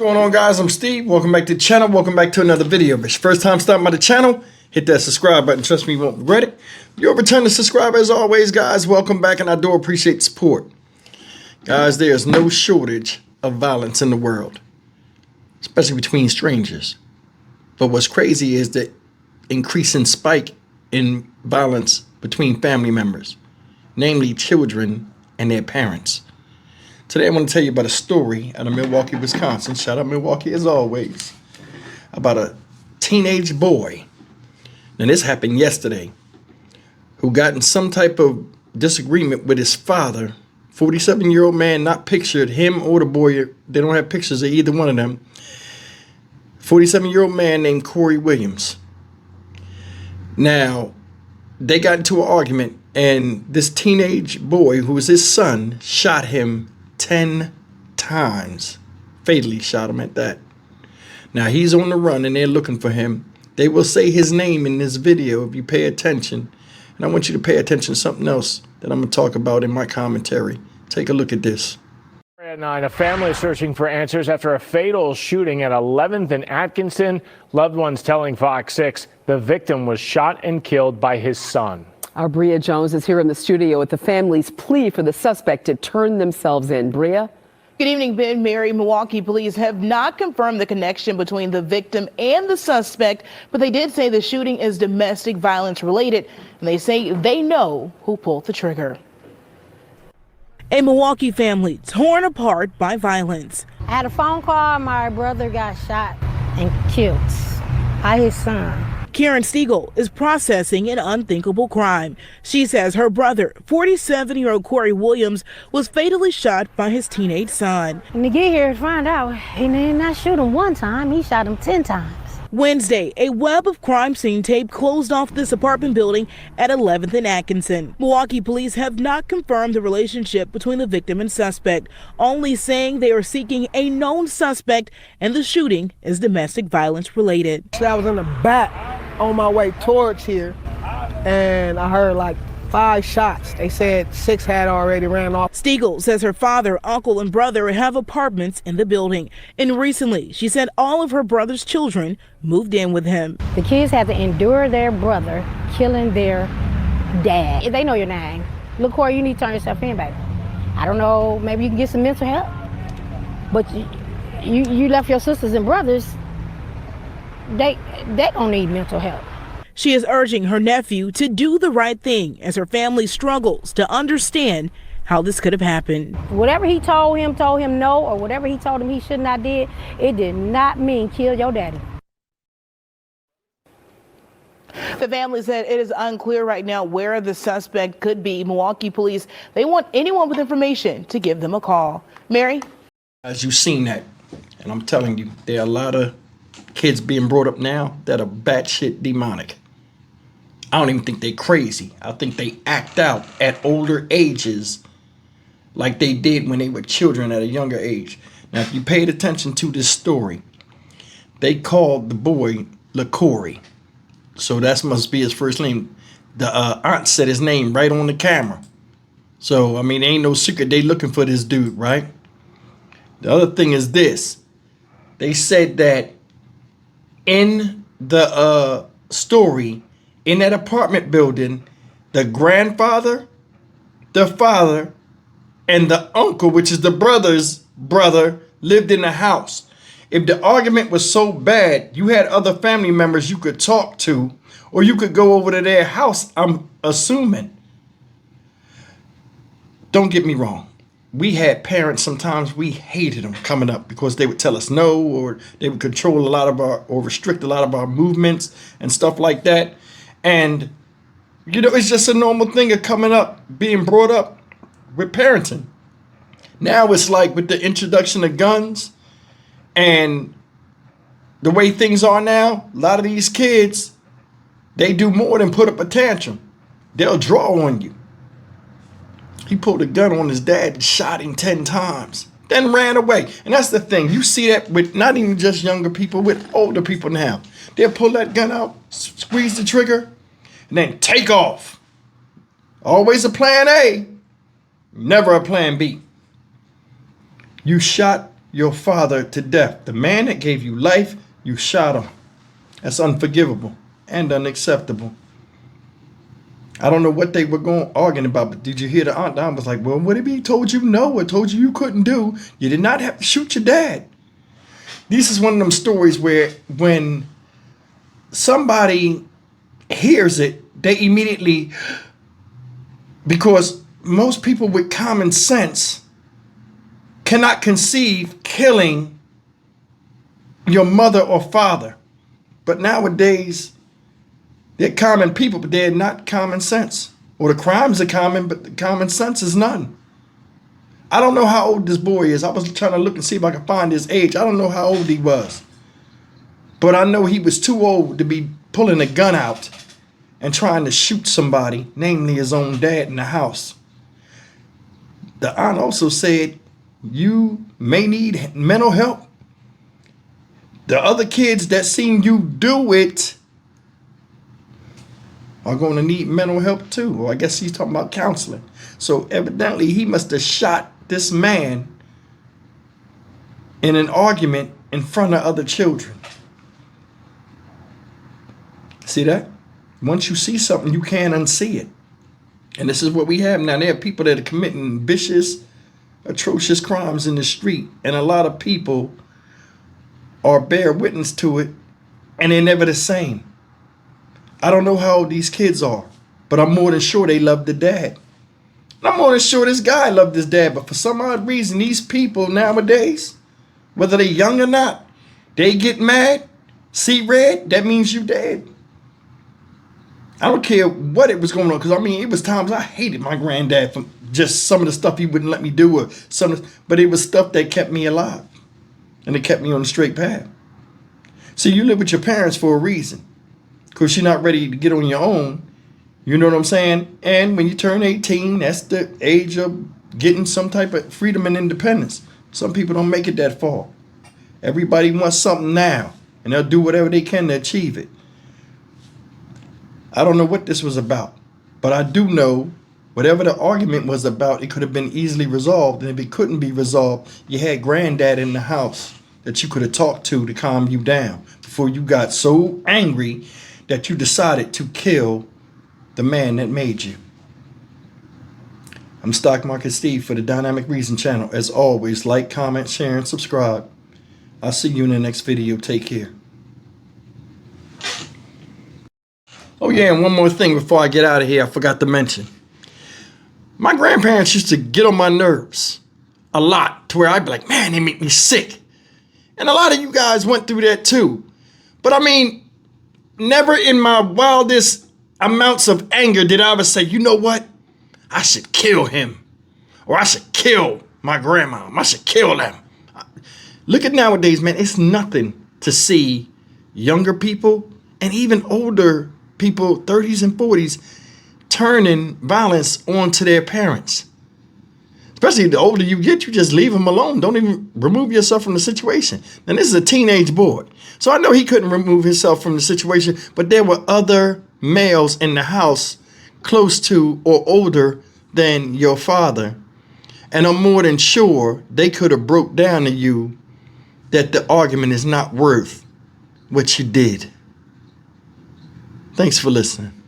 What's going on, guys? I'm Steve. Welcome back to the channel. Welcome back to another video. If it's your first time stopping by the channel, hit that subscribe button. Trust me, you won't regret it. You're a returning subscriber as always, guys. Welcome back, and I do appreciate the support. Guys, there's no shortage of violence in the world, especially between strangers. But what's crazy is the increasing spike in violence between family members, namely children and their parents. Today I want to tell you about a story out of Milwaukee, Wisconsin. Shout out Milwaukee as always. About a teenage boy. Now this happened yesterday. Who got in some type of disagreement with his father. 47-year-old man, not pictured, him or the boy. They don't have pictures of either one of them. 47-year-old man named Corey Williams. Now, they got into an argument, and this teenage boy, who was his son, shot him 10 times. Fatally shot him at that. Now, he's on the run, and they're looking for him. They will say his name in this video if you pay attention. And I want you to pay attention to something else that I'm going to talk about in my commentary. Take a look at this. At 9, a family is searching for answers after a fatal shooting at 11th and Atkinson. Loved ones telling Fox 6 the victim was shot and killed by his son. Our Bria Jones is here in the studio with the family's plea for the suspect to turn themselves in. Bria? Good evening, Ben, Mary. Milwaukee police have not confirmed the connection between the victim and the suspect, but they did say the shooting is domestic violence related, and they say they know who pulled the trigger. A Milwaukee family torn apart by violence. I had a phone call. My brother got shot and killed by his son. Karen Stiegel is processing an unthinkable crime. She says her brother, 47-year-old Corey Williams, was fatally shot by his teenage son. And to get here to find out, he did not shoot him one time, he shot him 10 times. Wednesday, a web of crime scene tape closed off this apartment building at 11th and Atkinson. Milwaukee police have not confirmed the relationship between the victim and suspect, only saying they are seeking a known suspect and the shooting is domestic violence related. I was in the back on my way towards here and I heard like 5 shots. They said 6 had already ran off. Stiegel says her father, uncle, and brother have apartments in the building. And recently, she said all of her brother's children moved in with him. The kids have to endure their brother killing their dad. They know your name. Look, Corey, you need to turn yourself in, baby. I don't know, maybe you can get some mental help. But you left your sisters and brothers, they don't need mental help. She is urging her nephew to do the right thing as her family struggles to understand how this could have happened. Whatever he told him no, or whatever he told him he should not did, it did not mean kill your daddy. The family said it is unclear right now where the suspect could be. Milwaukee police, they want anyone with information to give them a call. Mary? As you've seen that, and I'm telling you, there are a lot of kids being brought up now that are batshit demonic. I don't even think they're crazy. I think they act out at older ages like they did when they were children at a younger age. Now, if you paid attention to this story, they called the boy LaCorey. So that must be his first name. The aunt said his name right on the camera. So, I mean, ain't no secret they looking for this dude, right? The other thing is this. They said that in the story, in that apartment building, the grandfather, the father, and the uncle, which is the brother's brother, lived in the house. If the argument was so bad, you had other family members you could talk to, or you could go over to their house, I'm assuming. Don't get me wrong. We had parents, sometimes we hated them coming up because they would tell us no, or they would control a lot of our, or restrict a lot of our movements and stuff like that. And, you know, it's just a normal thing of coming up, being brought up with parenting. Now it's like with the introduction of guns and the way things are now, a lot of these kids, they do more than put up a tantrum. They'll draw on you. He pulled a gun on his dad and shot him 10 times, then ran away. And that's the thing. You see that with not even just younger people, with older people now. They'll pull that gun out, squeeze the trigger, and then take off. Always a plan A, never a plan B. You shot your father to death. The man that gave you life, you shot him. That's unforgivable and unacceptable. I don't know what they were arguing about, but did you hear the aunt? The aunt was like, well, what if he told you no or told you couldn't do? You did not have to shoot your dad. This is one of them stories where when somebody hears it, they immediately, because most people with common sense cannot conceive killing your mother or father. But nowadays, they're common people, but they're not common sense. Or the crimes are common, but the common sense is none. I don't know how old this boy is. I was trying to look and see if I could find his age. I don't know how old he was. But I know he was too old to be pulling a gun out and trying to shoot somebody, namely his own dad, in the house. The aunt also said, you may need mental help. The other kids that seen you do it are going to need mental help too. Or I guess he's talking about counseling. So evidently he must have shot this man in an argument in front of other children. See that? Once you see something, you can't unsee it. And this is what we have now. There are people that are committing vicious, atrocious crimes in the street. And a lot of people are bear witness to it. And they're never the same. I don't know how old these kids are, but I'm more than sure they love the dad. And I'm more than sure this guy loved his dad, but for some odd reason, these people nowadays, whether they're young or not, they get mad, see red, that means you dead. I don't care what it was going on, because I mean, it was times I hated my granddad for just some of the stuff he wouldn't let me do, but it was stuff that kept me alive, and it kept me on the straight path. See, you live with your parents for a reason. Because you're not ready to get on your own. You know what I'm saying? And when you turn 18, that's the age of getting some type of freedom and independence. Some people don't make it that far. Everybody wants something now. And they'll do whatever they can to achieve it. I don't know what this was about. But I do know whatever the argument was about, it could have been easily resolved. And if it couldn't be resolved, you had granddad in the house that you could have talked to calm you down before you got so angry that you decided to kill the man that made you. I'm Stock Market Steve for the Dynamic Reason channel. As always, like, comment, share, and subscribe. I'll see you in the next video. Take care. Oh yeah, and one more thing before I get out of here, I forgot to mention. My grandparents used to get on my nerves a lot, to where I'd be like, man, they make me sick. And a lot of you guys went through that too. But I mean, never in my wildest amounts of anger did I ever say, you know what? I should kill him. Or I should kill my grandma. I should kill them. Look at nowadays, man. It's nothing to see younger people and even older people, 30s and 40s, turning violence onto their parents. Especially the older you get, you just leave them alone. Don't even remove yourself from the situation. And this is a teenage boy. So I know he couldn't remove himself from the situation, but there were other males in the house close to or older than your father. And I'm more than sure they could have broke down to you that the argument is not worth what you did. Thanks for listening.